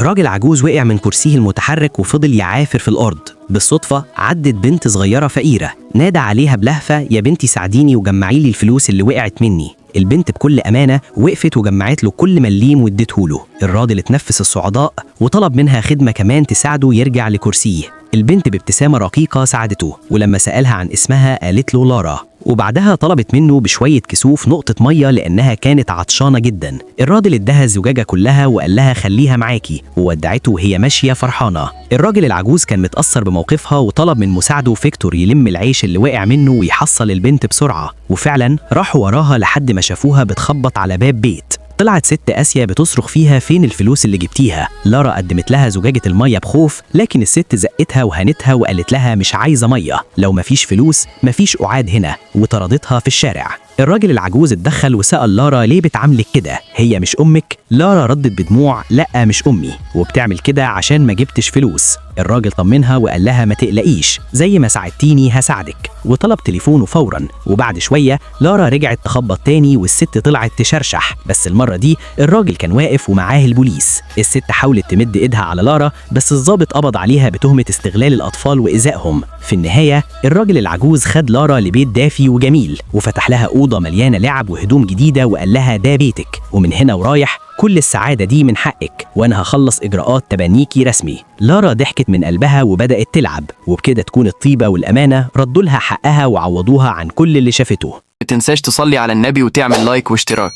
راجل عجوز وقع من كرسيه المتحرك وفضل يعافر في الأرض. بالصدفة عدت بنت صغيرة فقيرة، نادى عليها بلهفة: يا بنتي ساعديني وجمعي لي الفلوس اللي وقعت مني. البنت بكل أمانة وقفت وجمعت له كل مليم وادته له. الراجل اتنفس الصعداء وطلب منها خدمة كمان تساعده يرجع لكرسيه. البنت بابتسامة رقيقة ساعدته، ولما سألها عن اسمها قالت له لارا، وبعدها طلبت منه بشوية كسوف نقطة مية لأنها كانت عطشانة جدا. الراجل اداها الزجاجة كلها وقال لها خليها معاكي، وودعته وهي ماشية فرحانة. الراجل العجوز كان متأثر بموقفها وطلب من مساعده فيكتور يلم العيش اللي وقع منه ويحصل البنت بسرعة، وفعلا راحوا وراها لحد ما شافوها بتخبط على باب بيت. طلعت ست آسيا بتصرخ فيها فين الفلوس اللي جبتيها. لارا قدمت لها زجاجة المية بخوف، لكن الست زقتها وهنتها وقالت لها مش عايزة مية، لو مفيش فلوس مفيش قعاد هنا، وطردتها في الشارع. الراجل العجوز اتدخل وسأل لارا ليه بتعاملك كده؟ هي مش أمك؟ لارا ردت بدموع لأ مش أمي، وبتعمل كده عشان ما جبتش فلوس. الراجل طمنها وقال لها ما تقلقيش، زي ما ساعدتيني هساعدك، وطلب تليفونه فورا. وبعد شوية لارا رجعت تخبط تاني والست طلعت تشرشح، بس المرة دي الراجل كان واقف ومعاه البوليس. الست حاولت تمد ايدها على لارا بس الضابط قبض عليها بتهمة استغلال الأطفال وإيذائهم. في النهاية الراجل العجوز خد لارا لبيت دافي وجميل، وفتح لها أوضة مليانة لعب وهدوم جديدة وقال لها ده بيتك، ومن هنا ورايح كل السعادة دي من حقك، وأنا هخلص إجراءات تبنيكي رسمي. لارا ضحكت من قلبها وبدأت تلعب، وبكده تكون الطيبة والأمانة ردوا لها حقها وعوضوها عن كل اللي شافته. متنساش تصلي على النبي وتعمل لايك واشتراك.